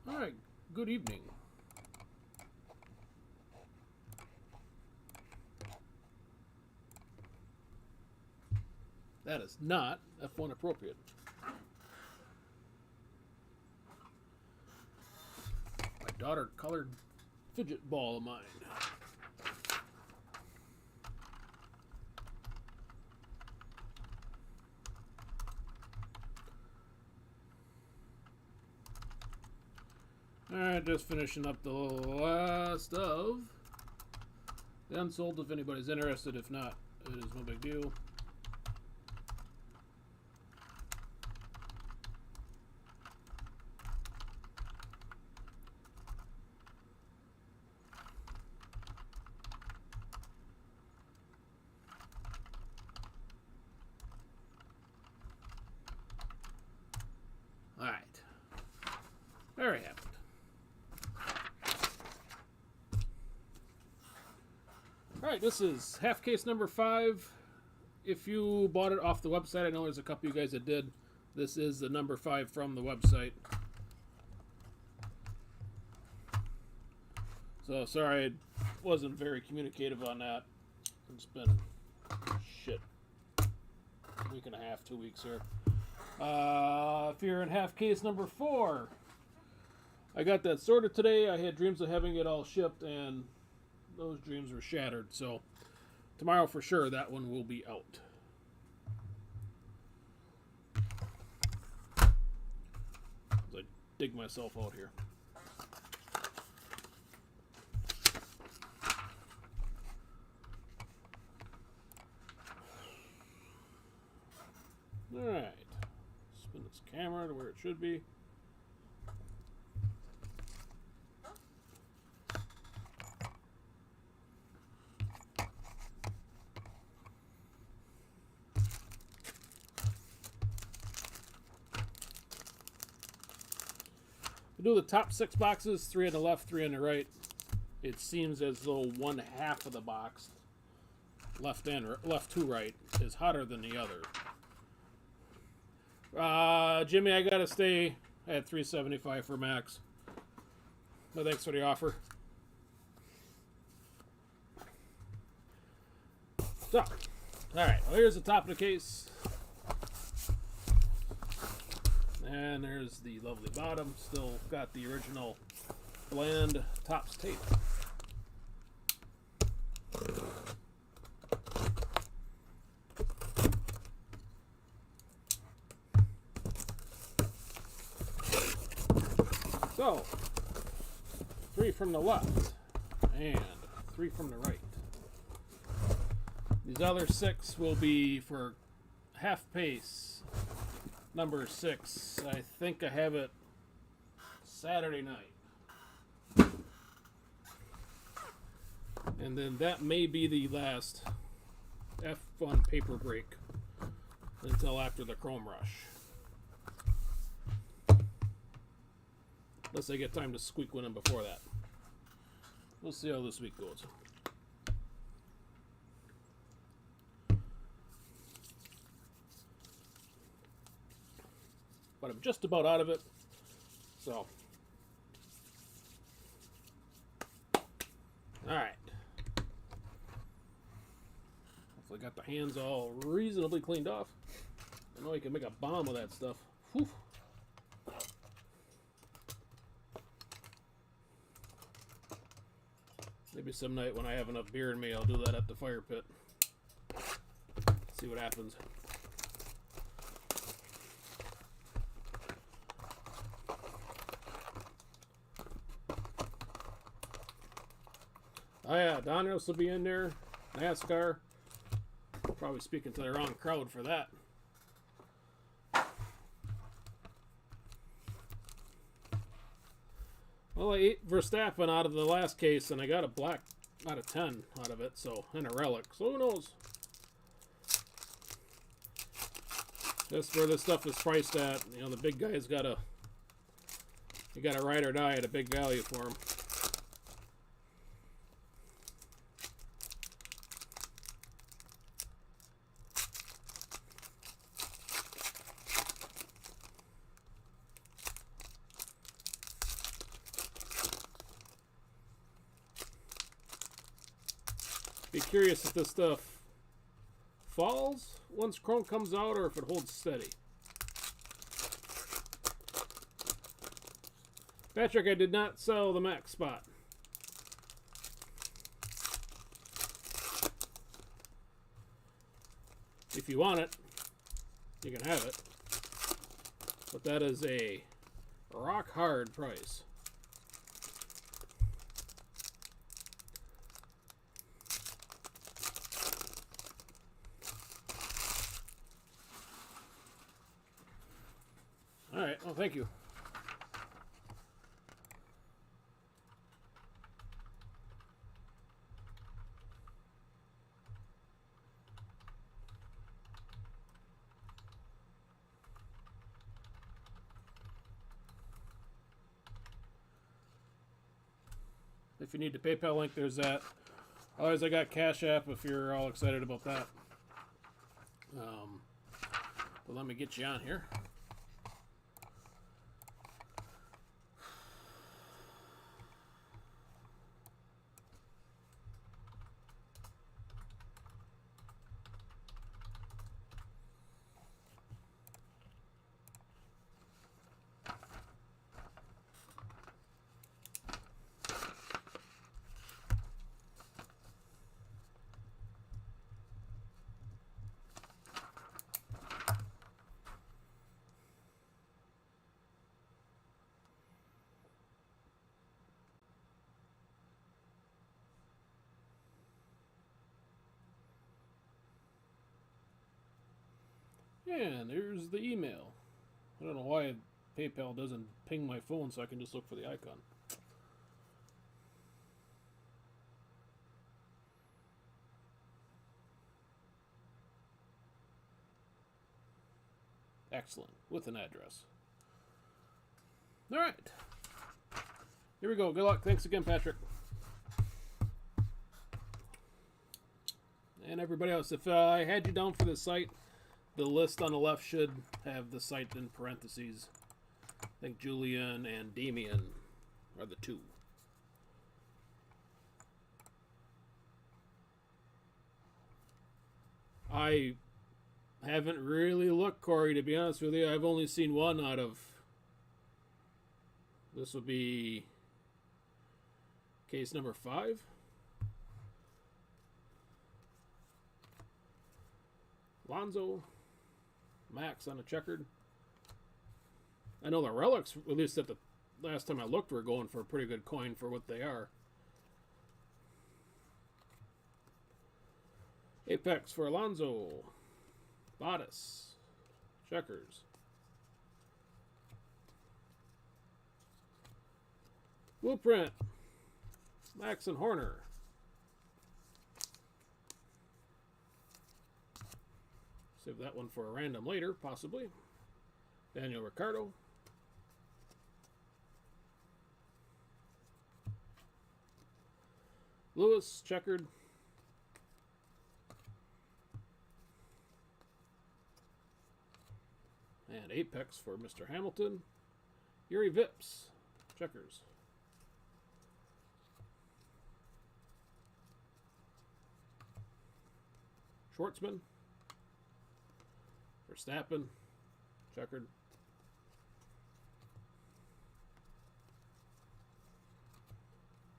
All right, good evening. That is not F1 appropriate. My daughter colored fidget ball of mine. Alright, just finishing up the last of the unsold if anybody's interested. If not, it is no big deal. Alright. Very happy. Alright, this is half case number 5. If you bought it off the website, I know there's a couple of you guys that did. This is the number 5 from the website. So, sorry I wasn't very communicative on that. It's been, shit, a week and a half, 2 weeks here. If you're in half case number 4, I got that sorted today. I had dreams of having it all shipped, and those dreams were shattered. So tomorrow for sure that one will be out. As I dig myself out here. Alright. Spin this camera to where it should be. Do the top 6 boxes, 3 on the left, 3 on the right. It seems as though one half of the box, left to right, is hotter than the other. Jimmy, I gotta stay at $375 for max. But thanks for the offer. So, alright, well, here's the top of the case. And there's the lovely bottom. Still got the original bland tops tape. So, 3 from the left and 3 from the right. These other 6 will be for half pace. Number 6. I think I have it Saturday night. And then that may be the last F1 paper break until after the Chrome Rush. Unless I get time to squeak one in before that. We'll see how this week goes. But I'm just about out of it. So. Alright. Hopefully I got the hands all reasonably cleaned off. I know I can make a bomb with that stuff. Whew. Maybe some night when I have enough beer in me, I'll do that at the fire pit. See what happens. Oh yeah, Donruss will be in there. NASCAR. Probably speaking to the wrong crowd for that. Well, I ate Verstappen out of the last case, and I got a black out of 10 out of it, so, and a relic. So who knows? That's where this stuff is priced at. You know, the big guy's got a, you got a ride or die at a big value for him. Be curious if this stuff falls once Chrome comes out or if it holds steady. Patrick, I did not sell the max spot. If you want it, you can have it. But that is a rock hard price. All right, well, thank you. If you need the PayPal link, there's that. Otherwise, I got Cash App if you're all excited about that. But let me get you on here. And there's the email. I don't know why PayPal doesn't ping my phone so I can just look for the icon. Excellent. With an address. Alright. Here we go. Good luck. Thanks again, Patrick. And everybody else, if I had you down for this site, the list on the left should have the site in parentheses. I think Julian and Damien are the two. I haven't really looked, Corey, to be honest with you. I've only seen one out of... This will be case number 5. Lonzo. Max on a checkered. I know the relics, at least at the last time I looked, were going for a pretty good coin for what they are. Apex for Alonzo. Bodice. Checkers. Blueprint. Max and Horner. Save that one for a random later, possibly. Daniel Ricciardo. Lewis, checkered. And Apex for Mr. Hamilton. Yuri Vips, checkers. Schwartzman. Verstappen, checkered.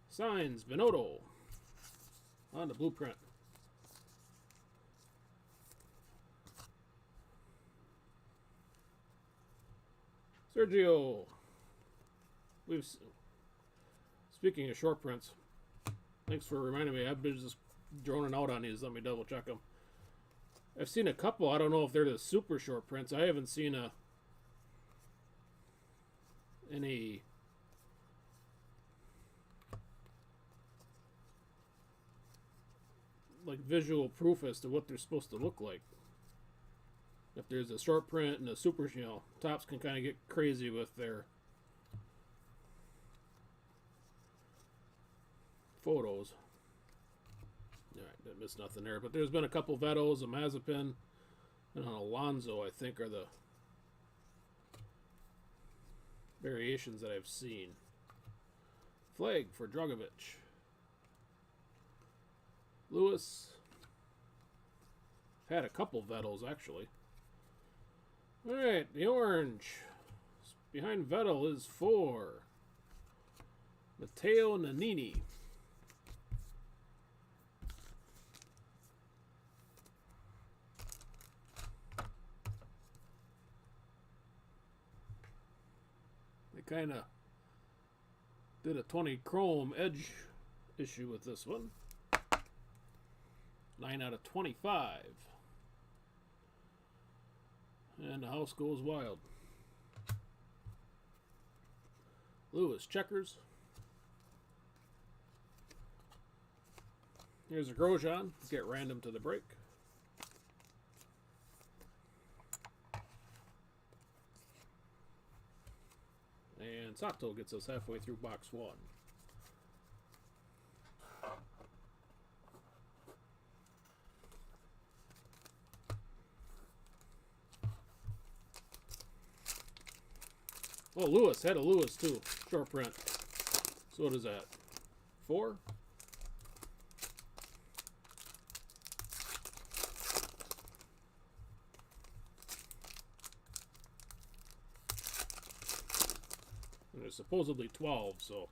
Signs, Binotto. On the blueprint. Sergio. Speaking of short prints, thanks for reminding me. I've been just droning out on these. Let me double check them. I've seen a couple. I don't know if they're the super short prints. I haven't seen any like visual proof as to what they're supposed to look like. If there's a short print and a super, Topps can kind of get crazy with their photos. Alright, didn't miss nothing there. But there's been a couple Vettos, a Mazepin, and an Alonso, I think, are the variations that I've seen. Flag for Dragovic. Lewis. Had a couple Vettos, actually. Alright, the orange. Behind Vettel is for Matteo Nannini. They kind of did a 20 chrome edge issue with this one. 9 out of 25. And the house goes wild. Lewis, checkers. Here's a Grosjean. Get random to the break. And Sato gets us halfway through box 1. Oh, Lewis. Had a Lewis, too. Short print. So what is that? 4? And there's supposedly 12, so...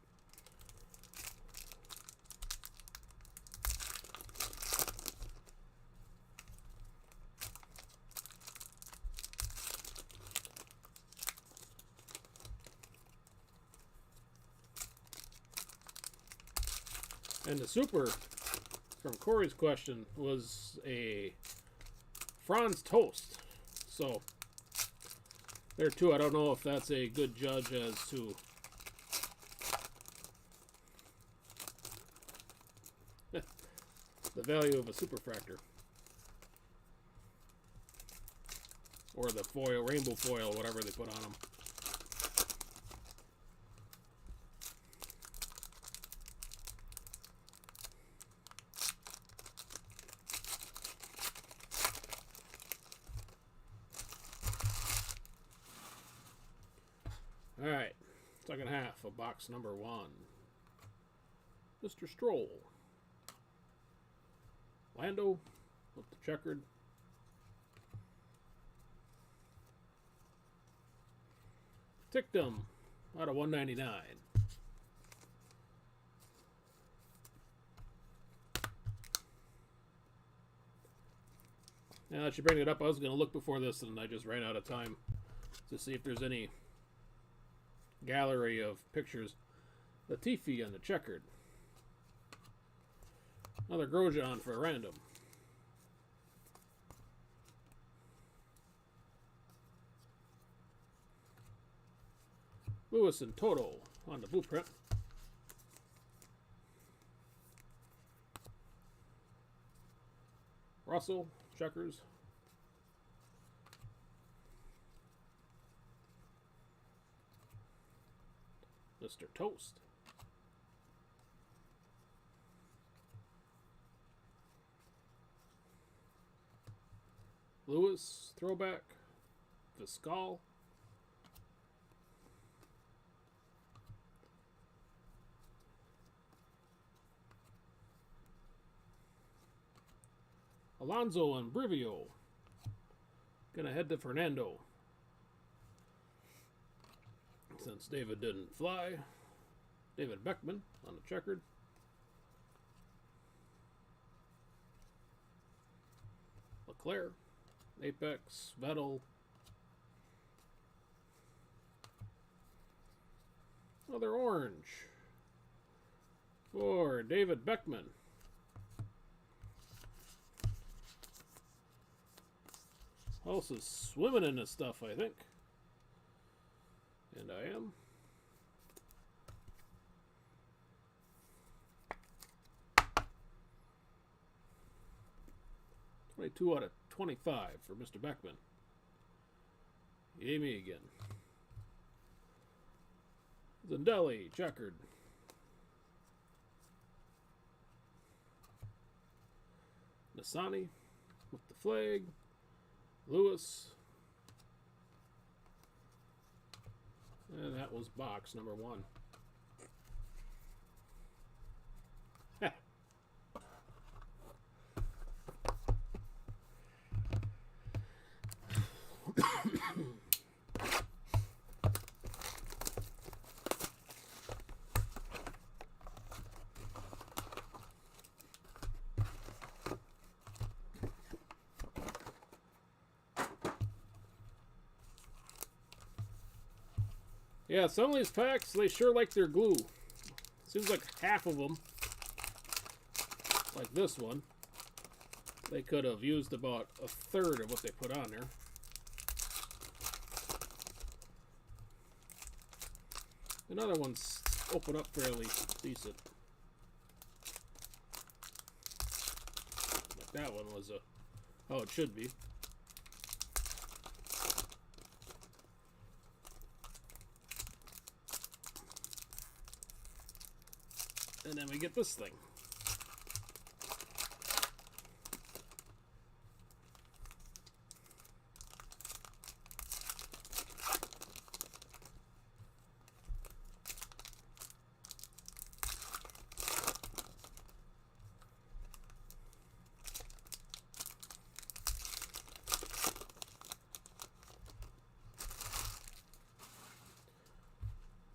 And the super, from Corey's question, was a Franz Toast. So, there too, I don't know if that's a good judge as to the value of a superfractor. Or the foil, rainbow foil, whatever they put on them. Alright, second half of box number 1. Mr. Stroll. Lando with the checkered. Tictum out of 199. Now that you bring it up, I was going to look before this and I just ran out of time to see if there's any gallery of pictures. Latifi on the checkered. Another Grosjean for a random. Lewis and Toto on the blueprint. Russell, checkers. Mr. Toast. Lewis, throwback. Viscal. Alonso and Brivio. Gonna head to Fernando. Since David didn't fly. David Beckman on the checkered. Leclerc. Apex. Vettel. Another orange. For David Beckman. House is swimming in this stuff, I think. And I am. $22 out of 25 for Mr. Beckman. Yay me again. Zindelli, checkered. Nasani with the flag. Lewis. And that was box number 1. Yeah, some of these packs, they sure like their glue. Seems like half of them, like this one, they could have used about a third of what they put on there. Another one's open up fairly decent. Like that one was a, oh, it should be. And then we get this thing.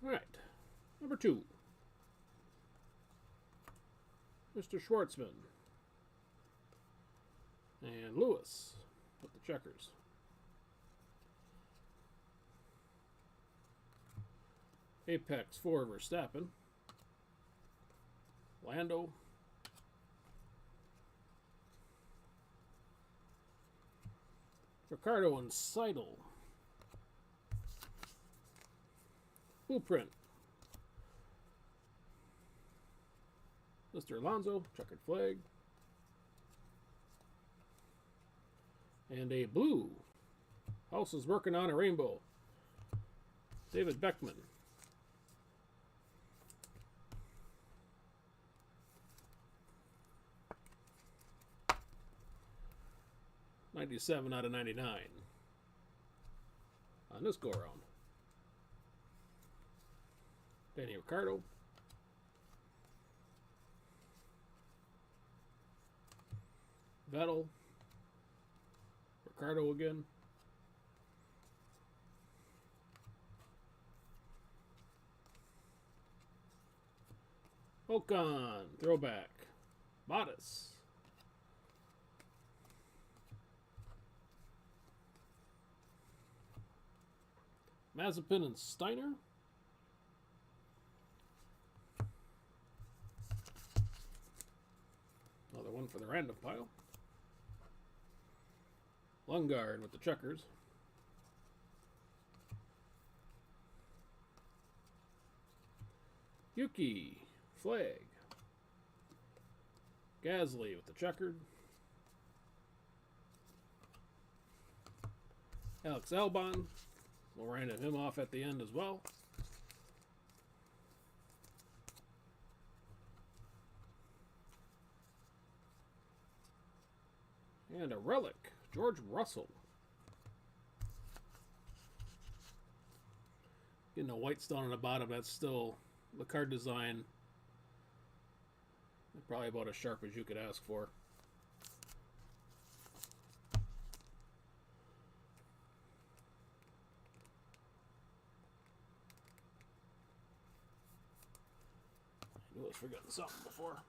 All right, number 2. Mr. Schwartzman. And Lewis with the checkers. Apex for Verstappen. Lando. Ricardo and Seidel. Blueprint. Mr. Alonso, checkered flag. And a blue. House is working on a rainbow. David Beckman. $97 out of 99 on this go around. Danny Ricciardo. Vettel. Ricciardo again. Ocon. Throwback. Bottas. Mazepin and Steiner. Another one for the random pile. Lundgaard with the checkers. Yuki. Flag. Gasly with the checkered. Alex Albon. We'll random him off at the end as well. And a relic, George Russell. Getting a white stone on the bottom, that's still the card design. Probably about as sharp as you could ask for. I knew I was forgetting something before.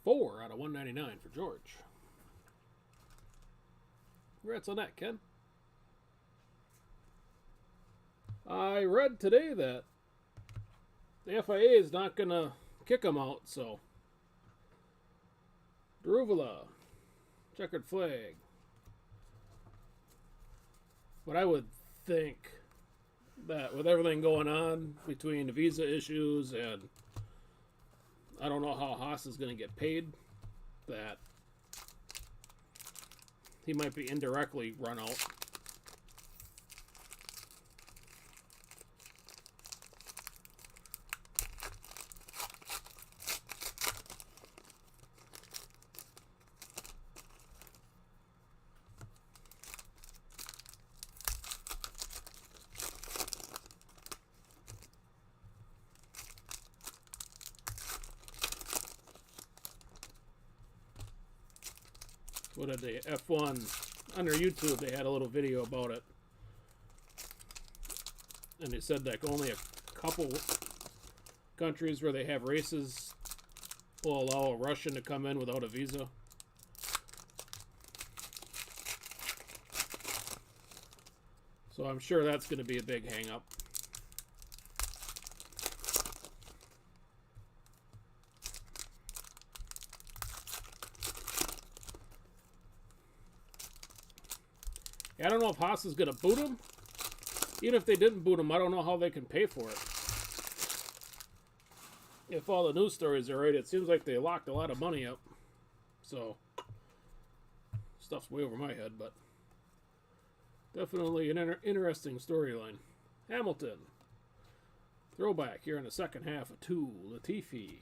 Four out of 199 for George. Congrats on that, Ken. I read today that the FIA is not going to kick him out, so Daruvula, checkered flag. But I would think that with everything going on between the visa issues and I don't know how Haas is going to get paid, that he might be indirectly run out. What did they, F1, on their YouTube, they had a little video about it. And they said that only a couple countries where they have races will allow a Russian to come in without a visa. So I'm sure that's going to be a big hang-up. I don't know if Haas is going to boot him. Even if they didn't boot him, I don't know how they can pay for it. If all the news stories are right, it seems like they locked a lot of money up. So, stuff's way over my head, but definitely an interesting storyline. Hamilton. Throwback here in the second half of 2. Latifi.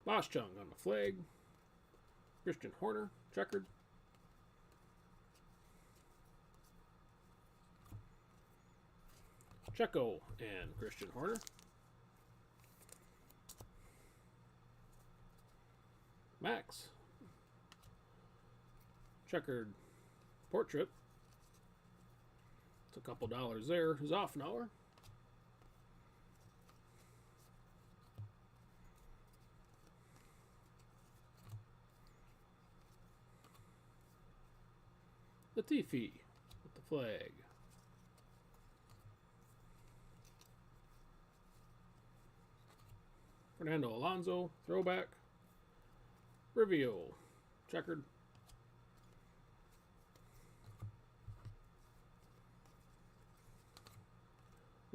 Boschung on the flag. Christian Horner, checkered. Checo and Christian Horner. Max. Checkered portrait. It's a couple dollars there. Zoffnauer. Latifi with the flag. Fernando Alonso, throwback. Rivio, checkered.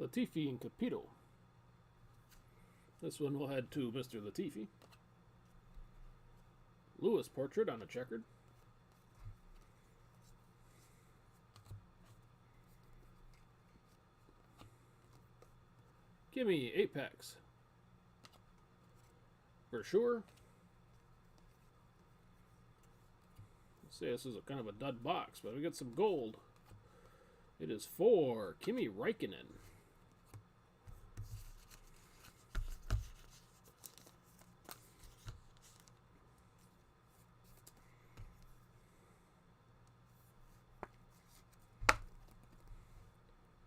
Latifi and Capito. This one will head to Mr. Latifi. Lewis portrait on a checkered. Gimme Apex. For sure. Let's say this is a kind of a dud box, but we get some gold. It is for Kimi Räikkönen.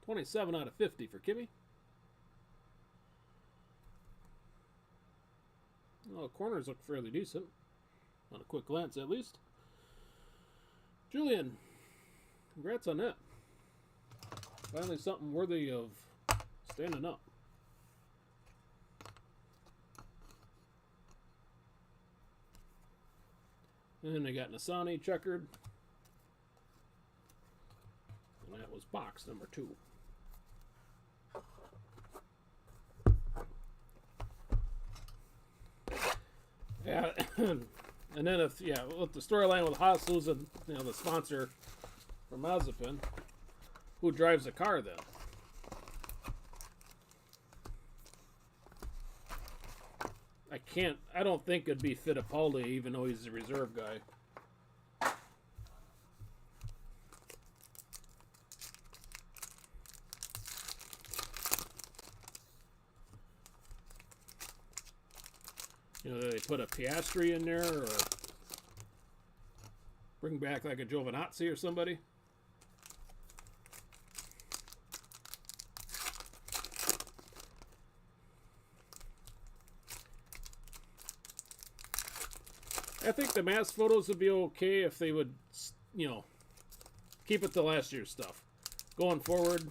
$27 out of $50 for Kimi. Well, corners look fairly decent. On a quick glance, at least. Julian, congrats on that. Finally something worthy of standing up. And then they got Nasani checkered. And that was box number 2. And then if with the storyline with Haas losing, the sponsor for Mazepin, who drives the car then? I don't think it'd be Fittipaldi, even though he's the reserve guy. They put a Piastri in there, or bring back like a Giovinazzi or somebody. I think the mass photos would be okay if they would, keep it to last year's stuff. Going forward,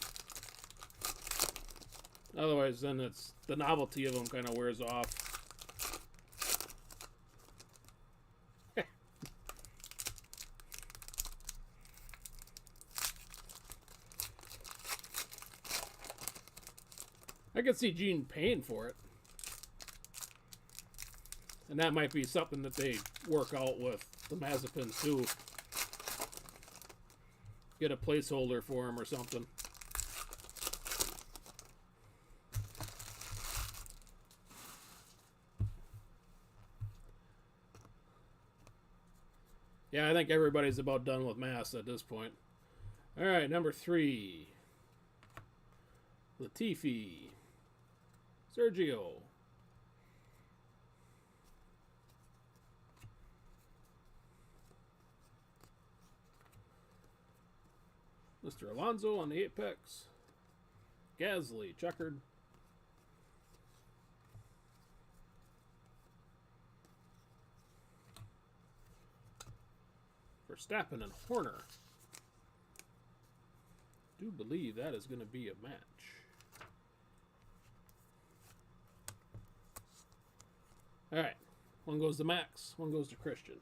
otherwise then the novelty of them kind of wears off. I could see Gene paying for it. And that might be something that they work out with the Mazepins too. Get a placeholder for him or something. Yeah, I think everybody's about done with Mass at this point. Alright, number 3. Latifi. Sergio. Mr. Alonso on the Apex. Gasly, checkered. Verstappen and Horner. I do believe that is going to be a match. Alright. One goes to Max, one goes to Christian.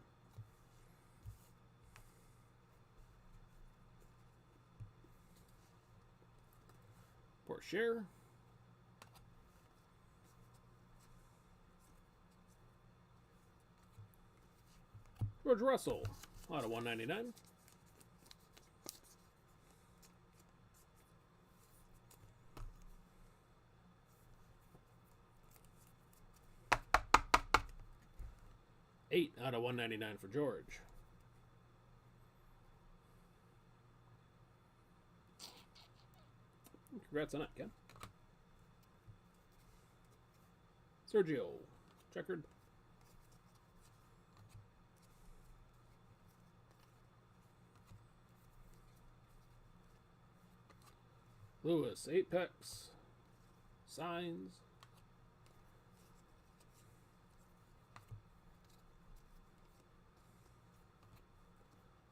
Porsche. George Russell, out of 199. Eight out of 199 for George. Congrats on that, Ken. Sergio, checkered. Lewis, Apex. Signs.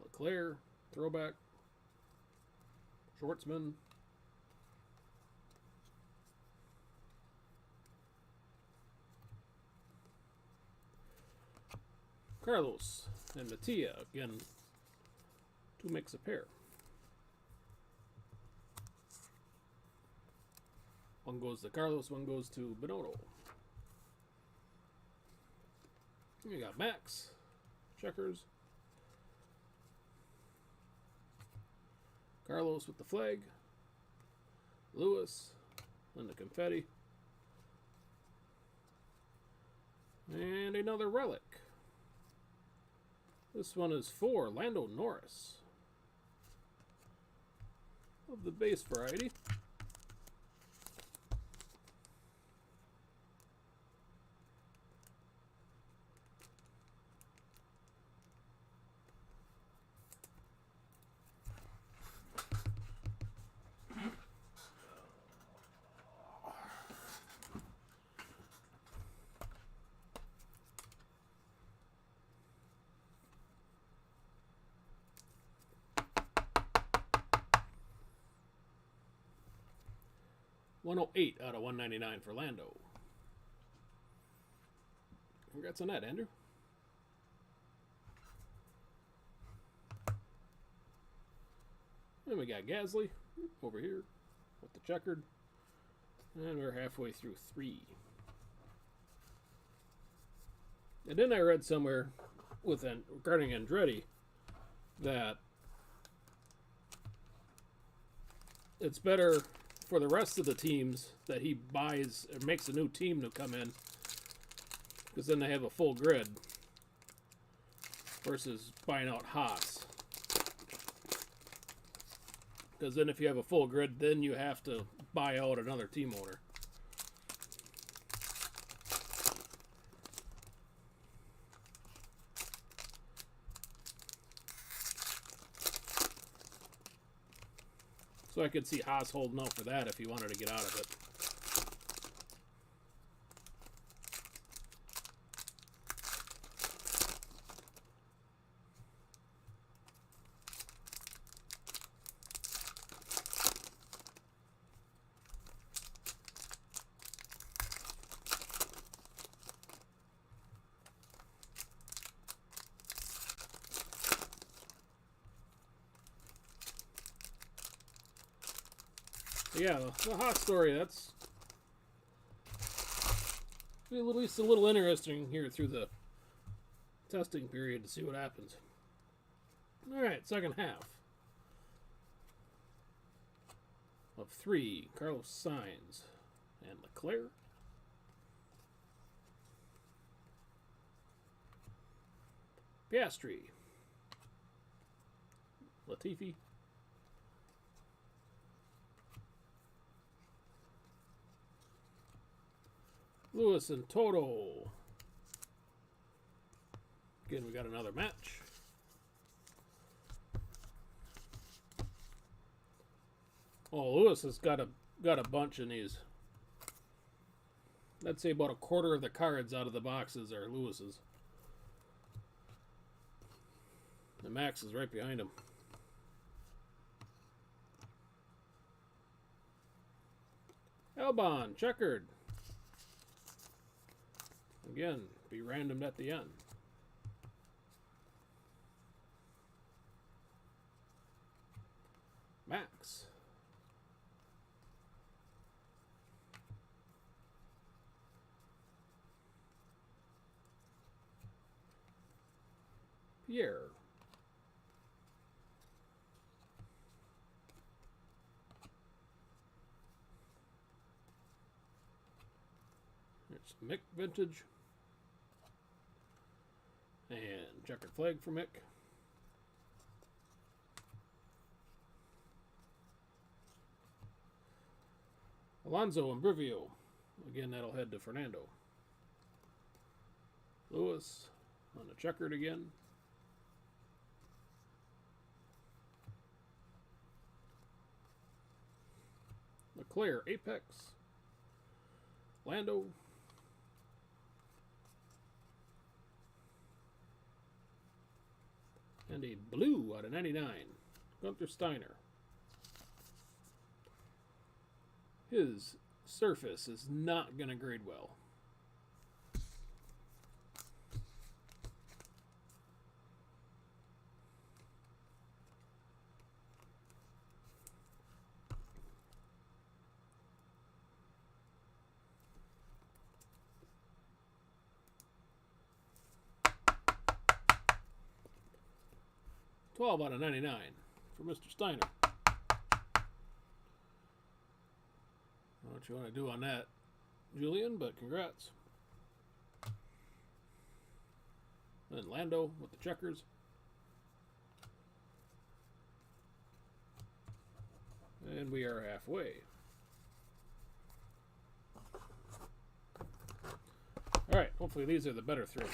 Leclerc, throwback. Schwartzman. Carlos and Mattia, again, to mix a pair. One goes to Carlos, one goes to Binotto. We got Max, checkers. Carlos with the flag. Lewis and the confetti. And another relic. This one is for Lando Norris of the base variety. $108 out of $199 for Lando. Congrats on that, Andrew. And we got Gasly over here with the checkered. And we're halfway through 3. And then I read somewhere regarding Andretti that it's better for the rest of the teams that he buys or makes a new team to come in, because then they have a full grid versus buying out Haas. Because then if you have a full grid, then you have to buy out another team owner. So I could see Haas holding out for that if he wanted to get out of it. Yeah, the Haas story, that's at least a little interesting here through the testing period to see what happens. Alright, second half of 3, Carlos Sainz and Leclerc. Piastri, Latifi, Lewis and Toto. Again, we got another match. Oh, Lewis has got a bunch in these. I'd say about a quarter of the cards out of the boxes are Lewis's. And Max is right behind him. Albon, checkered. Again, be random at the end. Max. Pierre. It's Mick Vintage. And checkered flag for Mick. Alonso and Brivio. Again, that'll head to Fernando. Lewis on the checkered again. Leclerc, Apex. Lando. And a blue out of 99. Gunther Steiner. His surface is not going to grade well. $12 out of 99 for Mr. Steiner. I don't know what you want to do on that, Julian, but congrats. And Lando with the checkers. And we are halfway. Alright, hopefully these are the better three.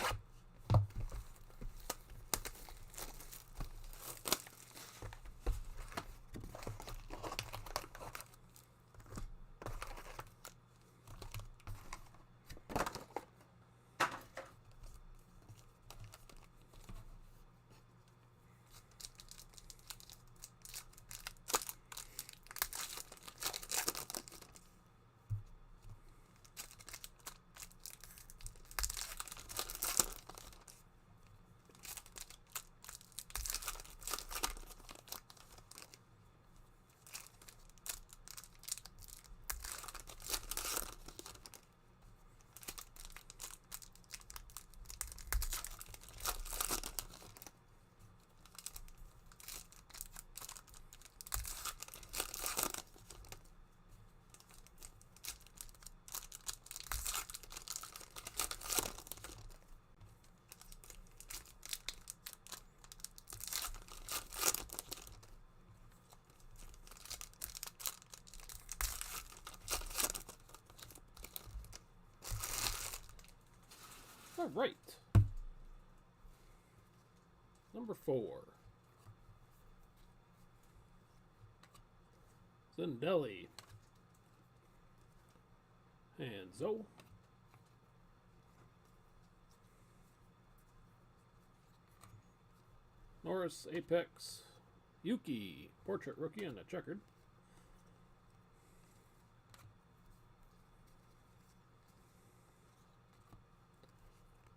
4. Zindelli. And Zoe. Norris, Apex, Yuki, portrait rookie and a checkered.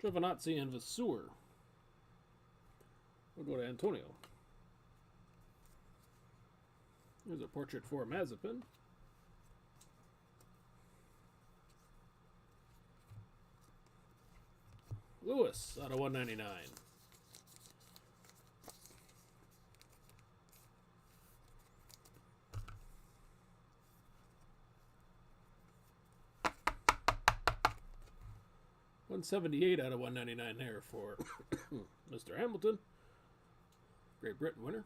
Giovinazzi and Vasseur. We'll go to Antonio. Here's a portrait for Mazepin. Lewis out of 199. $178 out of 199 there for Mr. Hamilton. Great Britain winner.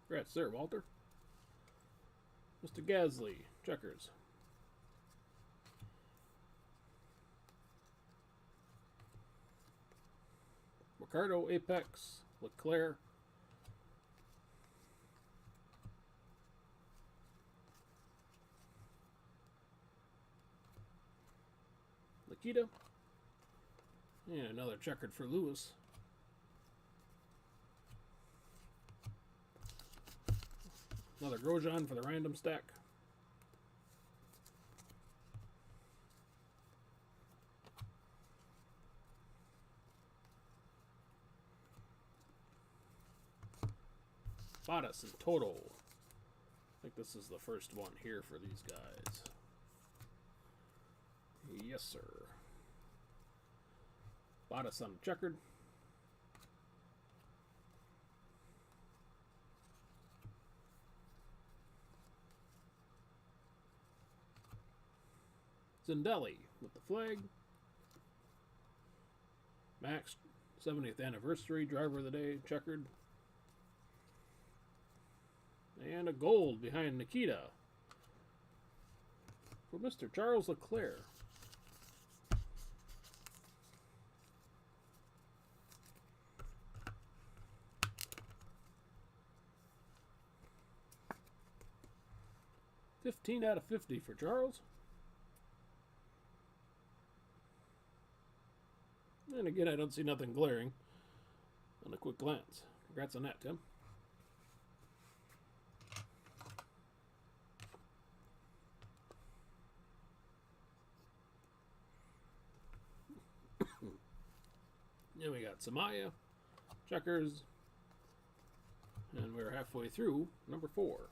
Congrats there, Walter. Mr. Gasly, checkers. Ricardo, Apex, Leclerc. Nikita. And another checkered for Lewis. Another Grosjean for the random stack. Bottas in total. I think this is the first one here for these guys. Yes, sir. Bottas on checkered. Zindelli with the flag. Max, 70th anniversary, driver of the day, checkered. And a gold behind Nikita for Mr. Charles Leclerc. $15 out of 50 for Charles. And again, I don't see nothing glaring on a quick glance. Congrats on that, Tim. Then we got Samaya, checkers, and we're halfway through number 4.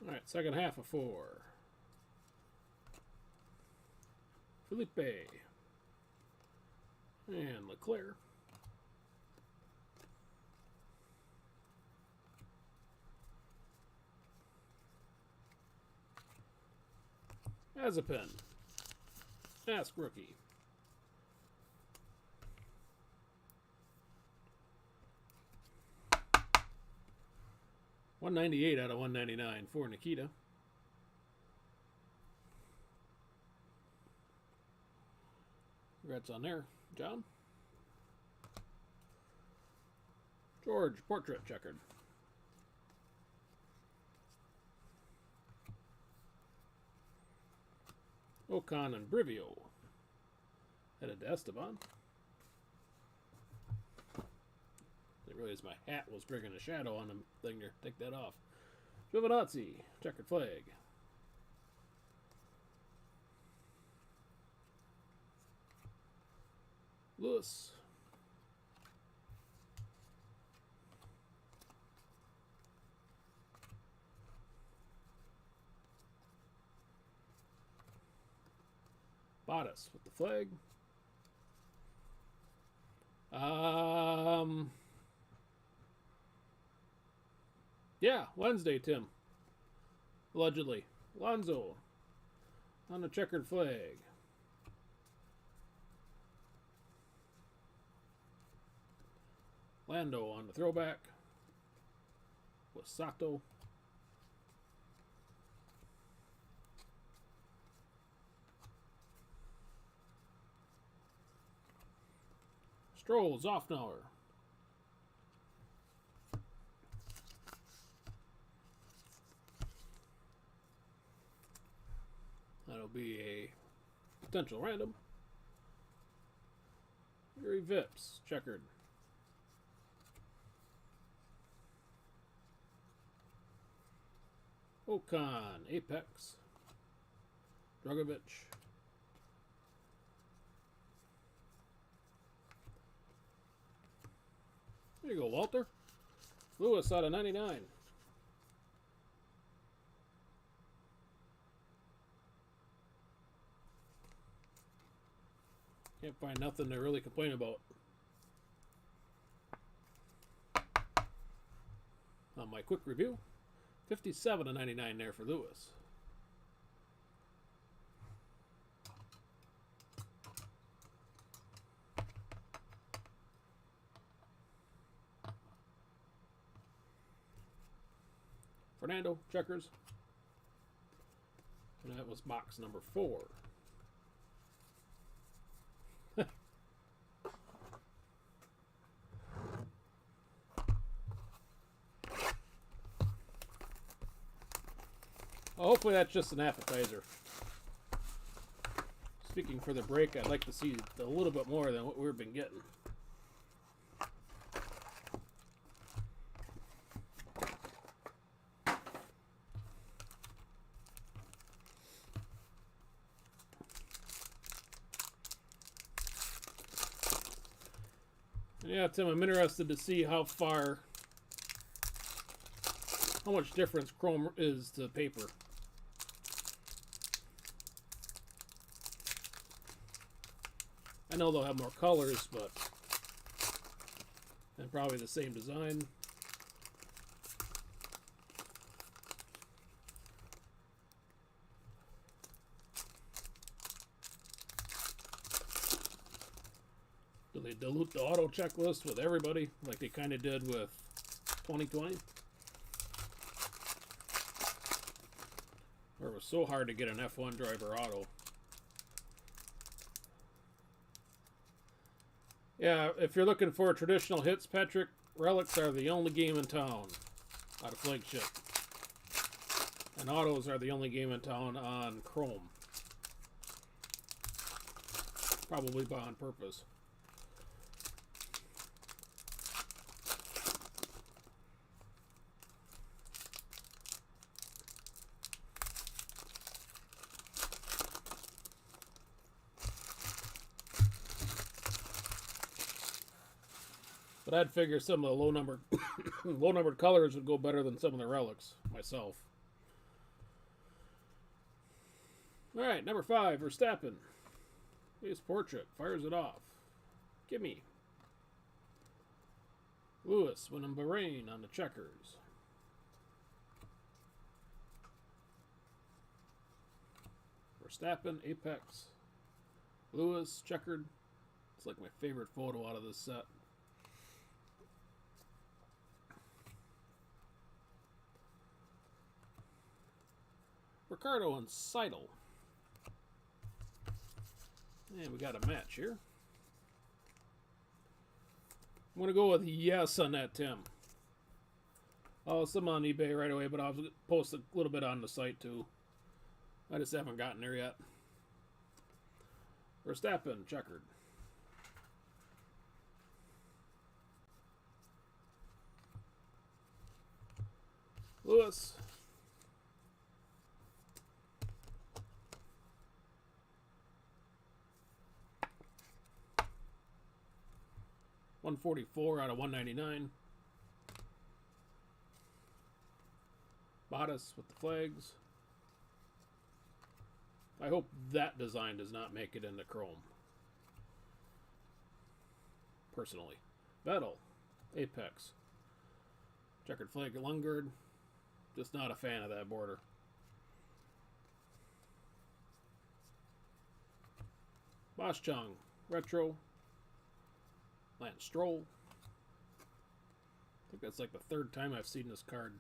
All right, second half of 4. Felipe. And Leclerc. Mazepin. Ask rookie. $198 out of 199 for Nikita. Congrats on there, John. George, portrait checkered. Ocon and Brivio. Headed to Esteban. Didn't realize my hat was bringing a shadow on the thing there. Take that off. Giovinazzi, checkered flag. Lewis. Bottas with the flag. Yeah, Wednesday, Tim. Allegedly. Alonso on the checkered flag. Lando on the throwback. With Sato. Stroll, Zoffnauer. That'll be a potential random. Yuri Vips, checkered. Ocon, Apex. Dragovic. There you go, Walter. Lewis out of 99. Can't find nothing to really complain about. On my quick review, 57 of 99 there for Lewis. Fernando, checkers. And that was box number 4. Well, hopefully that's just an appetizer. Speaking for the break, I'd like to see a little bit more than what we've been getting. Yeah, Tim, I'm interested to see how much difference chrome is to paper. I know they'll have more colors, but and probably the same design. Do they dilute the auto checklist with everybody like they kind of did with 2020? Or it was so hard to get an F1 driver auto. Yeah, if you're looking for traditional hits, Patrick, relics are the only game in town out of Flagship. And autos are the only game in town on chrome. Probably on purpose. But I'd figure some of the low numbered colors would go better than some of the relics myself. All right, number 5, Verstappen. His portrait fires it off. Gimme. Lewis winning Bahrain on the checkers. Verstappen, Apex. Lewis, checkered. It's like my favorite photo out of this set. Ricardo and Seidel. And we got a match here. I'm going to go with yes on that, Tim. I'll some on eBay right away, but I'll post a little bit on the site too. I just haven't gotten there yet. Verstappen, checkered. Lewis. $144 out of $199. Bottas with the flags. I hope that design does not make it into chrome. Personally. Vettel. Apex. Checkered flag at Lundgaard. Just not a fan of that border. Bosch Chung. Retro. Lance Stroll. I think that's like the third time I've seen this card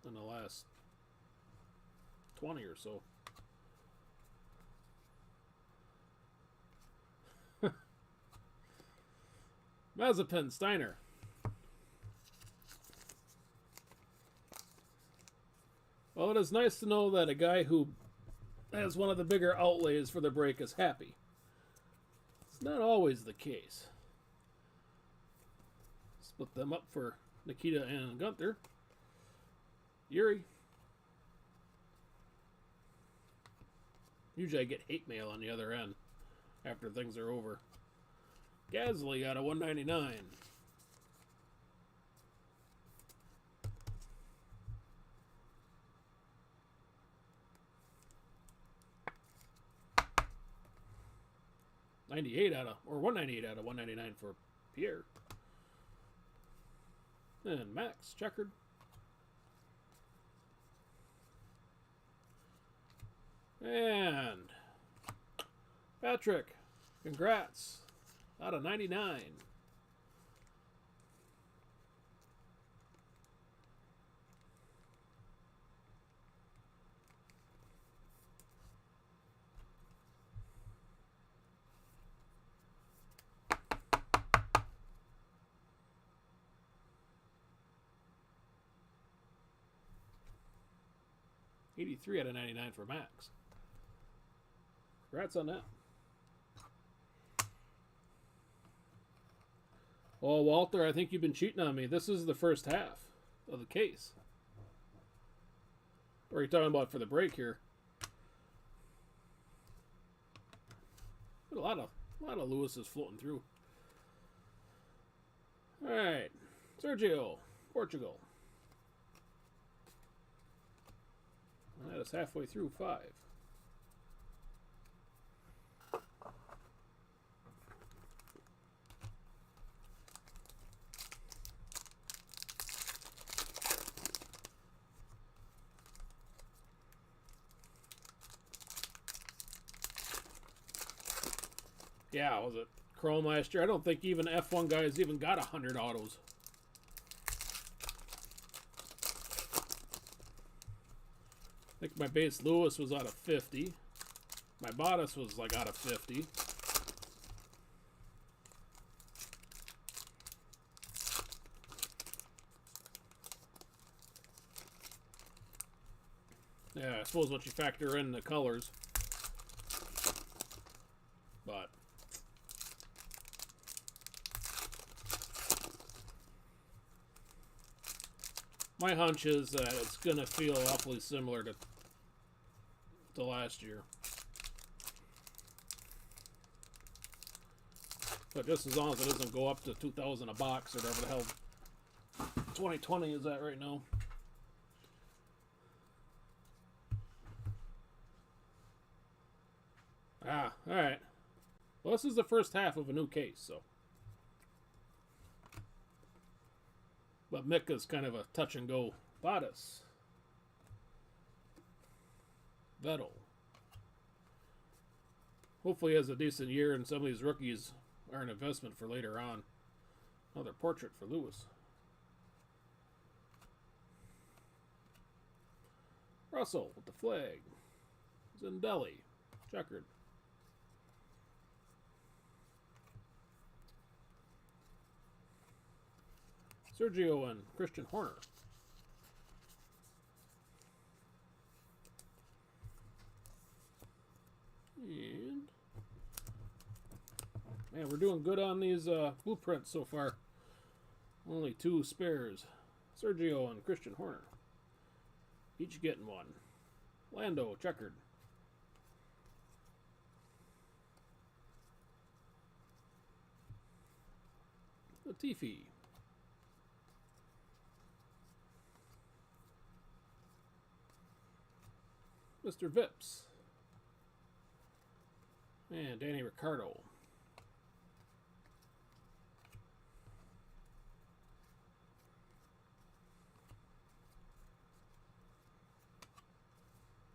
in the last 20 or so. Mazepin, Steiner. Well, it is nice to know that a guy who has one of the bigger outlays for the break is happy. It's not always the case. Split them up for Nikita and Gunther. Yuri. Usually I get hate mail on the other end after things are over. Gasly out of $199. $198 out of $199 for Pierre. And Max, checkered. And Patrick, congrats. Out of 99. $83 out of 99 for Max. Congrats on that. Oh, Walter, I think you've been cheating on me. This is the first half of the case. What are you talking about for the break here? A lot of Lewis's floating through. All right, Sergio, Portugal. That is halfway through 5. Yeah, was it Chrome last year? I don't think even F1 guys even got 100 autos. I think my base Lewis was out of 50. My Bottas was like out of 50. Yeah, I suppose once you factor in the colors. But my hunch is that it's going to feel awfully similar to last year. But just as long as it doesn't go up to 2,000 a box or whatever the hell 2020 is at right now. Ah, alright. Well, this is the first half of a new case, so. But Mika's kind of a touch and go. Bottas. Vettel. Hopefully he has a decent year and some of these rookies are an investment for later on. Another portrait for Lewis. Russell with the flag. Zindelli. Checkered. Sergio and Christian Horner. And Man, we're doing good on these blueprints so far. Only 2 spares. Sergio and Christian Horner. Each getting one. Lando, checkered. Latifi. Mr. Vips. And Danny Ricciardo.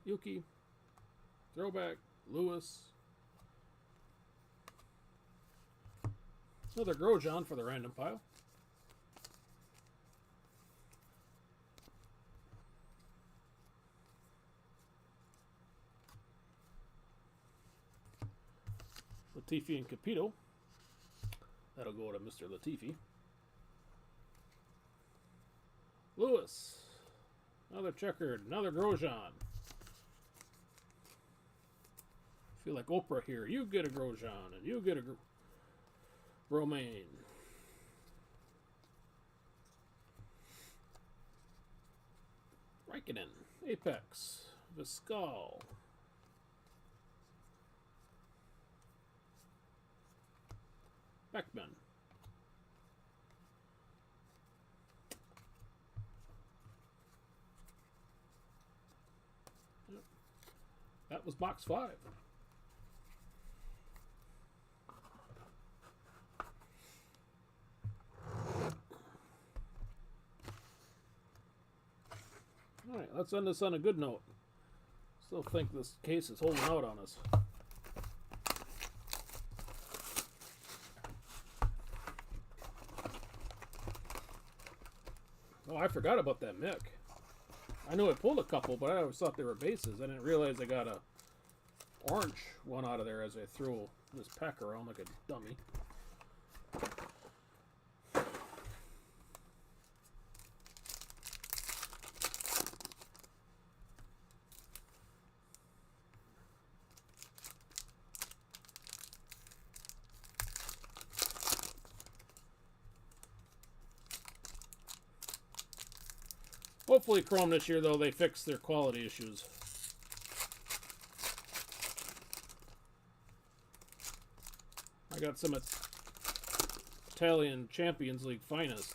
Yuki. Throwback. Lewis. Another Grosjean for the random pile. Latifi and Capito. That'll go to Mr. Latifi. Lewis. Another checkered. Another Grosjean. Feel like Oprah here. You get a Grosjean and you get a Romaine. Raikkonen. Apex. Viscal. Beckman. Yep. That was box 5. Alright, let's end this on a good note. Still think this case is holding out on us. Oh, I forgot about that Mick. I knew I pulled a couple, but I always thought they were bases. I didn't realize I got a orange one out of there as I threw this pack around like a dummy. Hopefully Chrome this year, though, they fix their quality issues. I got some Italian Champions League finest.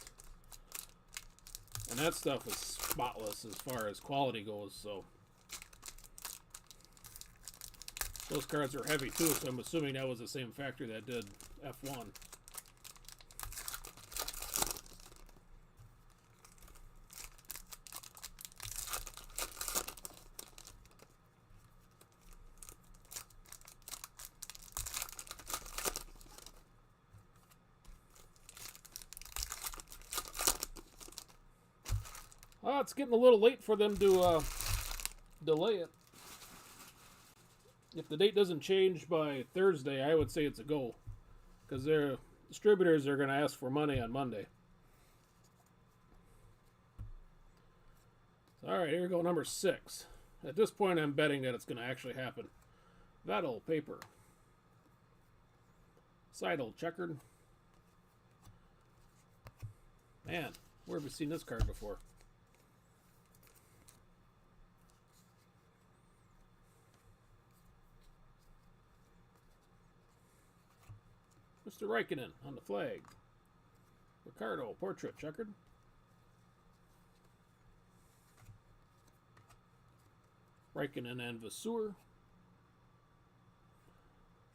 And that stuff is spotless as far as quality goes, so. Those cards are heavy, too, so I'm assuming that was the same factory that did F1. Well, it's getting a little late for them to delay it. If the date doesn't change by Thursday, I would say it's a go. Because their distributors are going to ask for money on Monday. Alright, here we go, number 6. At this point, I'm betting that it's going to actually happen. Vettel, paper. Seidel, checkered. Man, where have we seen this card before? Mr. Raikkonen on the flag. Ricardo, portrait, checkered. Raikkonen and Vasseur.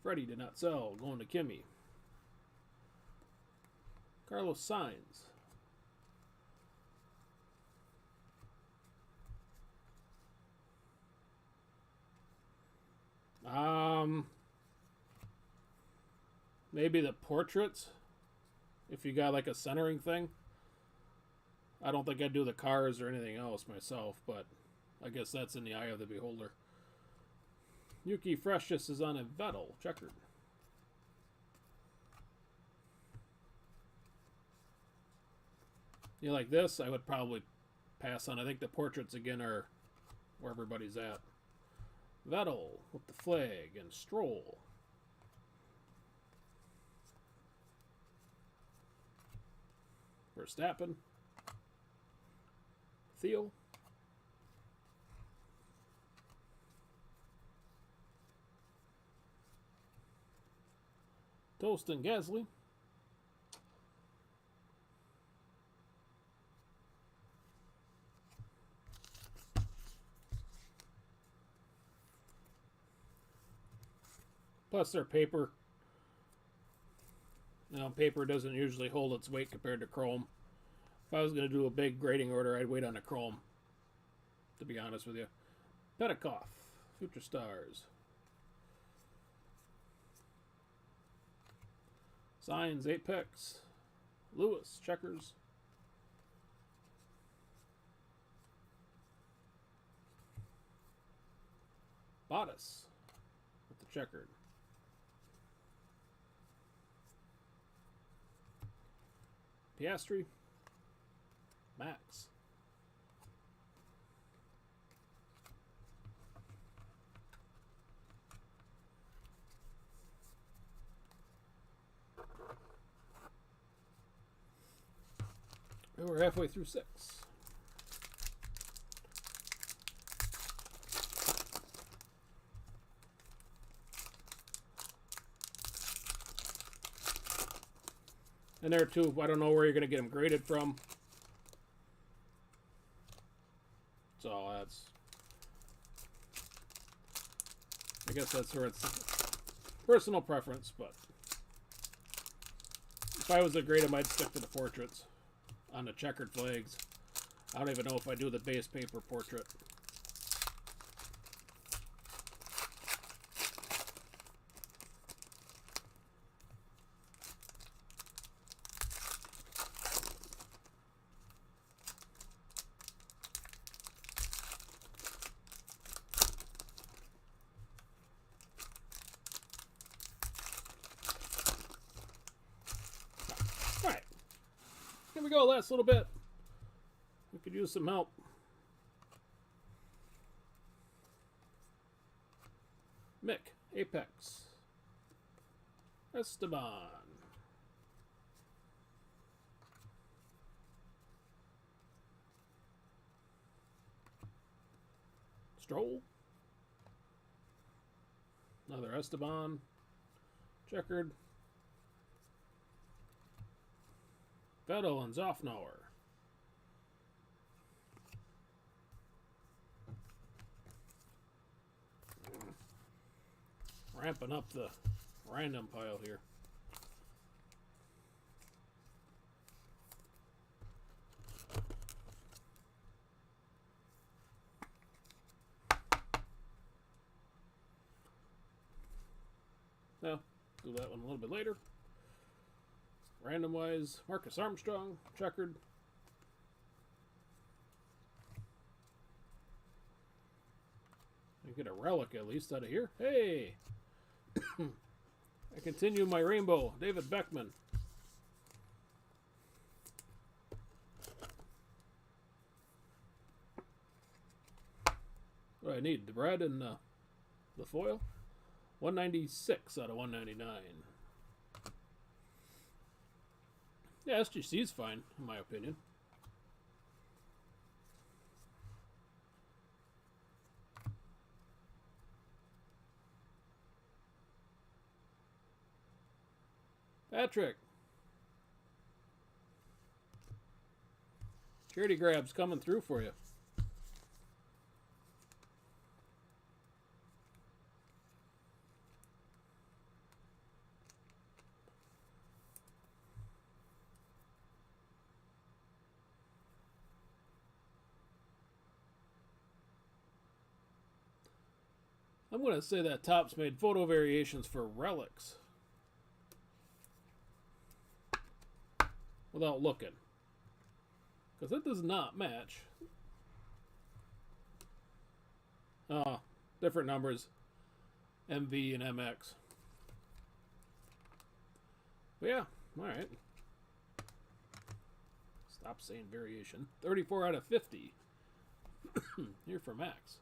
Freddie did not sell, going to Kimmy. Carlos Sainz. Maybe the portraits, if you got like a centering thing. I don't think I'd do the cars or anything else myself, but I guess that's in the eye of the beholder. Yuki Freshness is on a Vettel, checkered. You like this? I would probably pass on. I think the portraits again are where everybody's at. Vettel with the flag and Stroll. Verstappen. Thiel. Tolston Gasly. Plus their paper. You know, paper doesn't usually hold its weight compared to chrome. If I was going to do a big grading order, I'd wait on a chrome, to be honest with you. Petikoff, Future Stars. Signs, Apex. Lewis, Checkers. Bottas, with the checkered. Piastri, Max. And we're halfway through 6. And there too, I don't know where you're going to get them graded from. So that's, I guess that's where it's personal preference, but if I was to grade them, I'd stick to the portraits on the checkered flags. I don't even know if I do the base paper portrait. Here we go, last little bit. We could use some help. Mick, Apex. Esteban. Stroll. Another Esteban. Checkered. Vettel and Zofnauer. Ramping up the random pile here. Now, do that one a little bit later. Random-wise, Marcus Armstrong, checkered. I get a relic at least out of here. Hey! I continue my rainbow. David Beckman. What do I need? The red and the foil? 196 out of 199. Yeah, SGC is fine, in my opinion. Patrick. Charity grabs coming through for you. I'm going to say that Topps made photo variations for relics. Without looking. Because it does not match. Different numbers. MV and MX. But yeah, alright. Stop saying variation. 34 out of 50. Here for Max.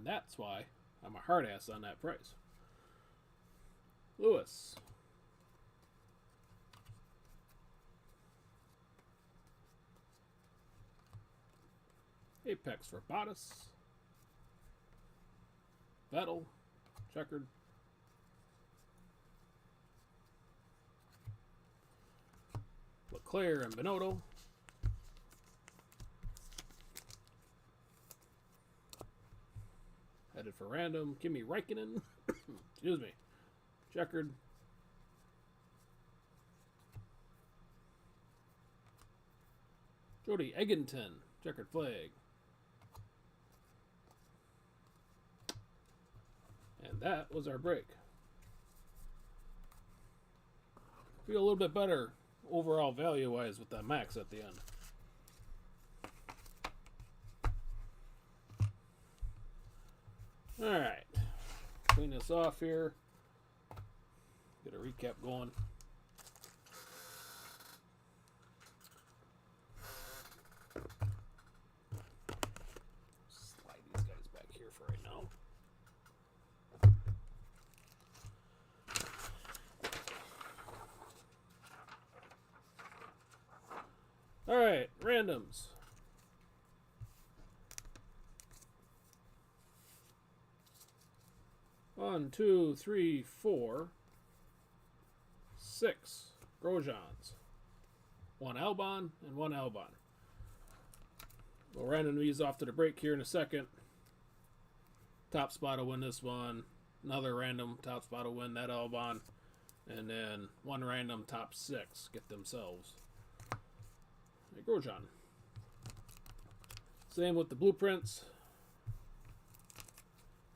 And that's why I'm a hard ass on that price. Lewis. Apex for Bottas. Vettel. Checkered. Leclerc and Binotto. Headed for random. Kimi Räikkönen. Excuse me. Checkered. Jody Egginton. Checkered flag. And that was our break. Feel a little bit better overall value-wise with that max at the end. Alright. Clean this off here. Get a recap going. Slide these guys back here for right now. Alright, randoms. One, two, three, 4, 6 Grosjeans. 1 Albon and 1 Albon. We'll random these off to the break here in a second. Top spot will win this one. Another random top spot will win that Albon. And then 1 random top 6 get themselves a Grosjean. Same with the blueprints.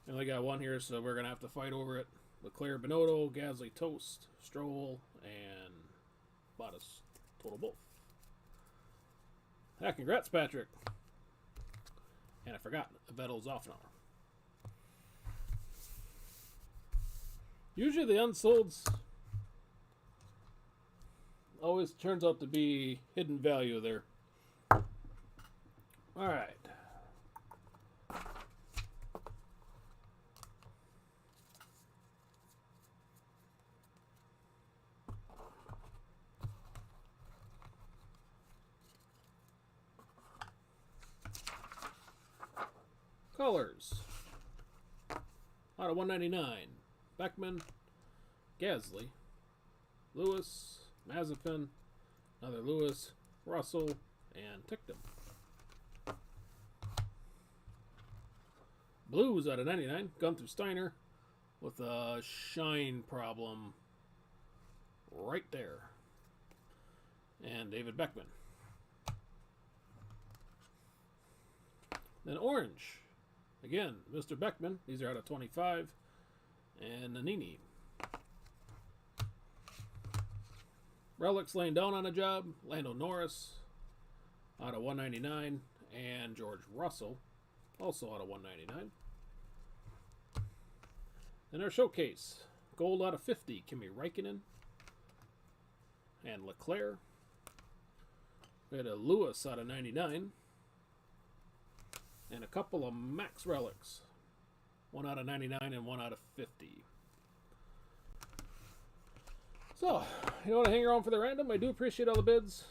We only got 1 here, so we're going to have to fight over it. Leclerc, Binotto, Gasly, Toast, Stroll, and Bottas. Total both. Ah, congrats, Patrick. And I forgot, Vettel's off now. Usually the unsolds always turns out to be hidden value there. Alright. Colors. Out of 199. Beckman, Gasly, Lewis, Mazepin, another Lewis, Russell, and Ticktum. Blues out of 99. Gunther Steiner with a shine problem right there. And David Beckman. Then orange. Again, Mr. Beckman. These are out of 25. And Nanini. Relics laying down on a job. Lando Norris out of 199. And George Russell also out of 199. Then our showcase. Gold out of 50. Kimi Räikkönen. And Leclerc. We had a Lewis out of 99. And a couple of max relics. 1 out of 99 and 1 out of 50. So, you want to hang around for the random? I do appreciate all the bids.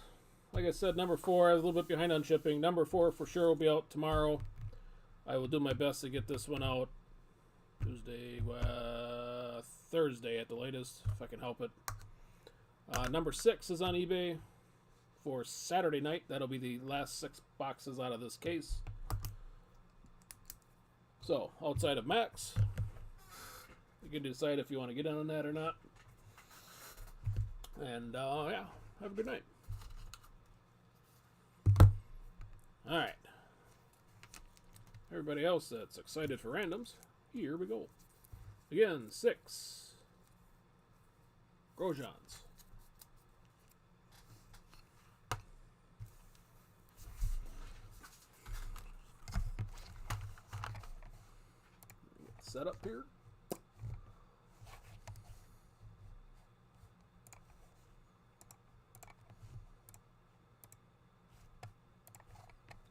Like I said, number 4, I was a little bit behind on shipping. Number 4 for sure will be out tomorrow. I will do my best to get this one out Thursday at the latest, if I can help it. Number 6 is on eBay for Saturday night. That'll be the last 6 boxes out of this case. So, outside of Max, you can decide if you want to get in on that or not. And, yeah, have a good night. Alright. Everybody else that's excited for randoms, here we go. Again, 6 Grosjeans. Set up here.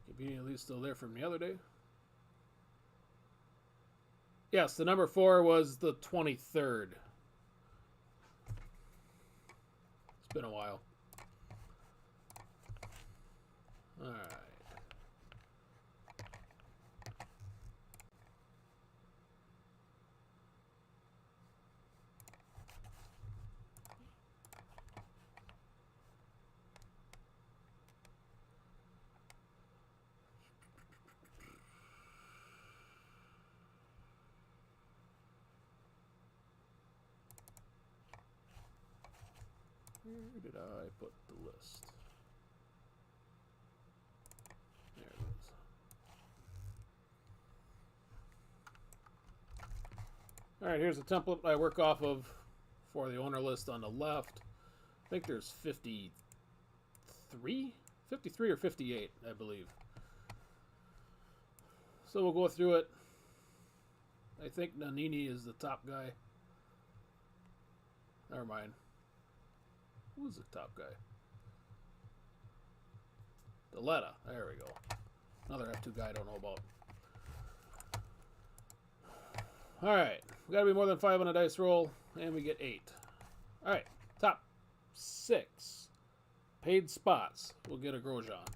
Conveniently still there from the other day. Yes, the number 4 was the 23rd. It's been a while. All right. Where did I put the list? There it is. All right, here's a template I work off of for the owner list on the left. I think there's 53 or 58, I believe. So we'll go through it. I think Nanini is the top guy. Never mind. Who's the top guy? Deletta. There we go. Another F2 guy I don't know about. Alright. We gotta be more than 5 on a dice roll. And we get 8. Alright. Top 6. Paid spots. We'll get a Grosjean.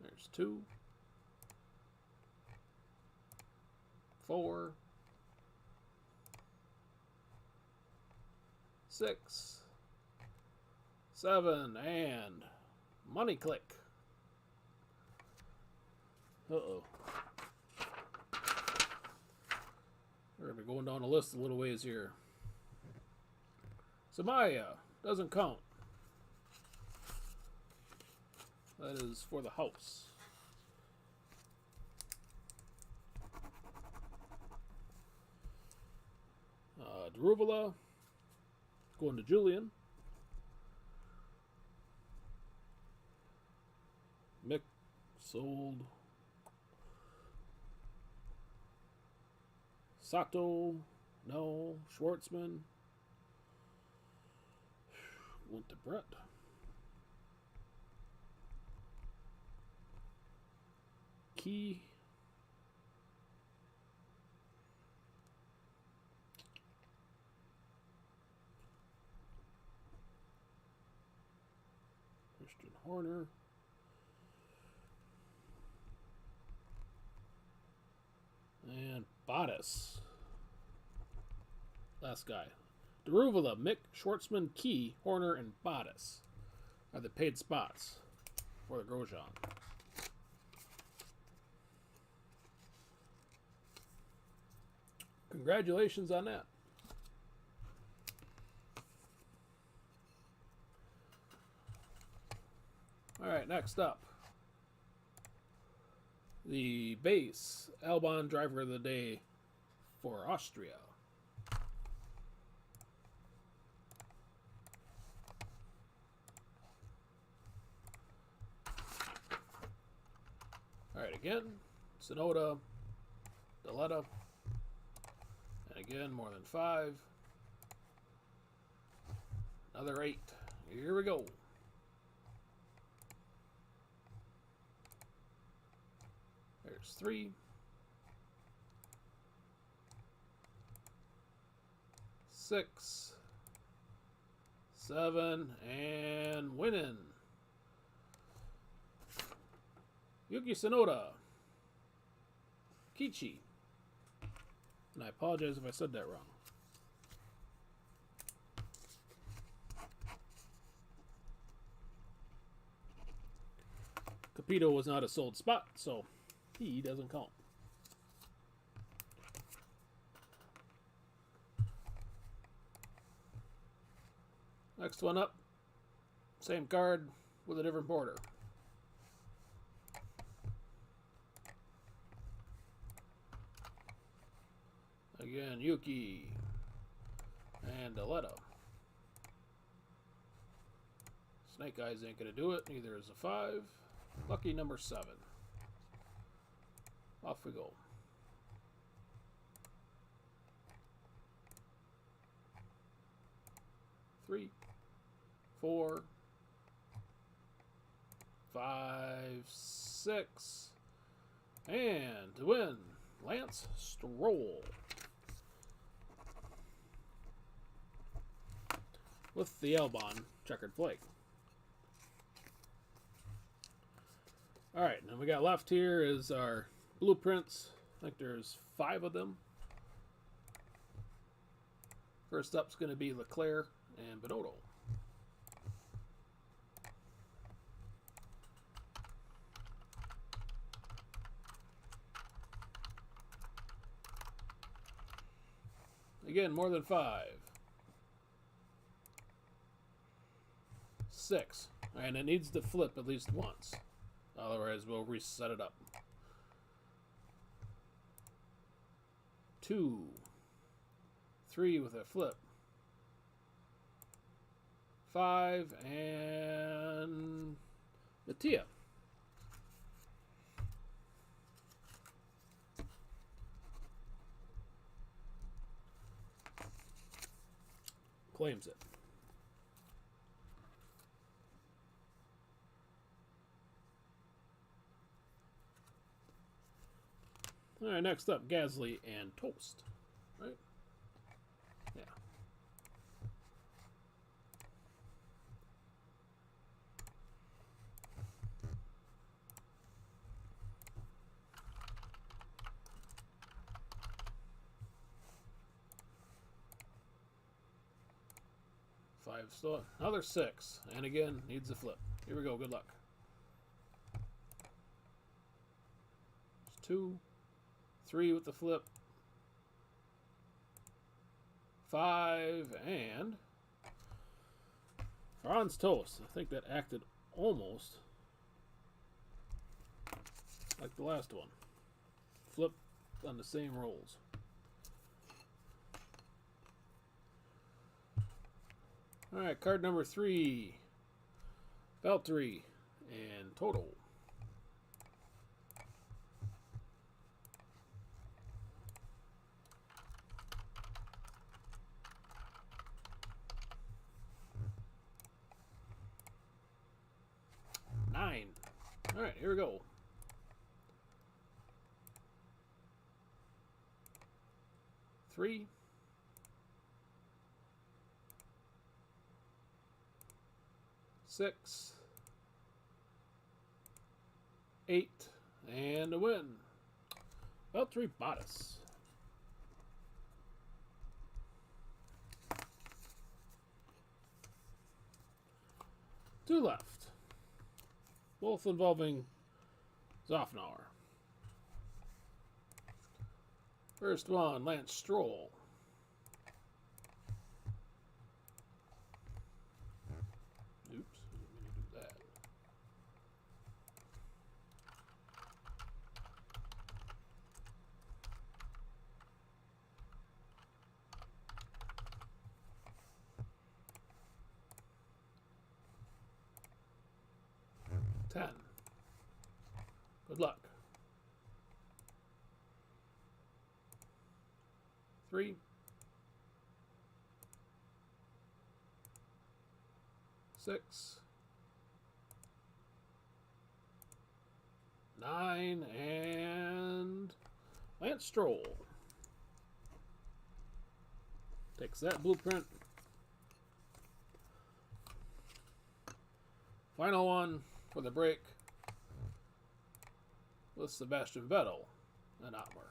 There's 2. 4. 6, 7, and money click. Uh-oh. We're going to be going down the list a little ways here. Samaya doesn't count. That is for the house. Daruvula. Going to Julian. Mick sold. Sato. No. Schwartzman. Went to Brett. Key. Christian Horner. And Bottas. Last guy. Daruvula, Mick, Schwartzman, Key, Horner, and Bottas are the paid spots for the Grosjean. Congratulations on that. All right, next up. The base Albon driver of the day for Austria. All right, again, Sonoda, Deletta, and again, more than 5. Another 8. Here we go. There's 3. 6. 7, and winning. Yuki Tsunoda. Kichi. And I apologize if I said that wrong. Capito was not a sold spot, so he doesn't count. Next one up. Same card with a different border. Again, Yuki and Deletta. Snake Eyes ain't gonna do it. Neither is a 5. Lucky number 7. Off we go. Three, 4, 5, 6. And to win, Lance Stroll. With the Elbon checkered flag. Alright, and we got left here is our blueprints. I think there's 5 of them. First up's going to be Leclerc and Binotto. Again, more than 5. 6. And it needs to flip at least once. Otherwise, we'll reset it up. 2. 3 with a flip. 5. And Mattia. Claims it. All right, next up, Gasly and Toast. Right? Yeah. Five still. Another 6. And again, needs a flip. Here we go. Good luck. 2. 3 with the flip. 5 and Franz Toast. I think that acted almost like the last one. Flip on the same rolls. Alright, card number 3. Valtteri and Toto. Alright, here we go. Three. 6. 8. And a win. Valtteri Bottas. Two left. Both involving Zofnauer. First one, Lance Stroll. Oops, didn't mean to do that. Ten. Good luck. 3. 6. 9 and Lance Stroll. Takes that blueprint. Final one for the break with Sebastian Vettel and Otmar.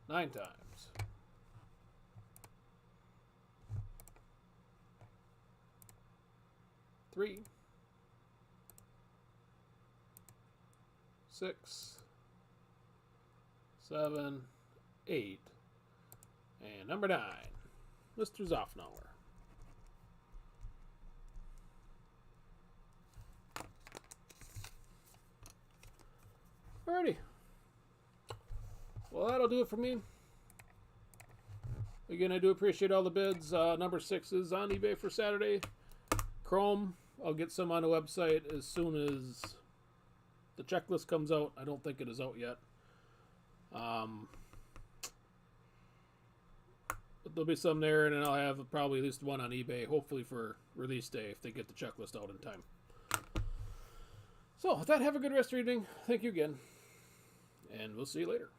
Nine times. 3. 6. 7. 8. And number 9, Mr. Zofnauer. Alrighty. Well, that'll do it for me. Again, I do appreciate all the bids. Number 6 is on eBay for Saturday. Chrome, I'll get some on the website as soon as the checklist comes out. I don't think it is out yet. But there'll be some there, and then I'll have probably at least one on eBay, hopefully for release day if they get the checklist out in time. So, with that, have a good rest of your evening. Thank you again, and we'll see you later.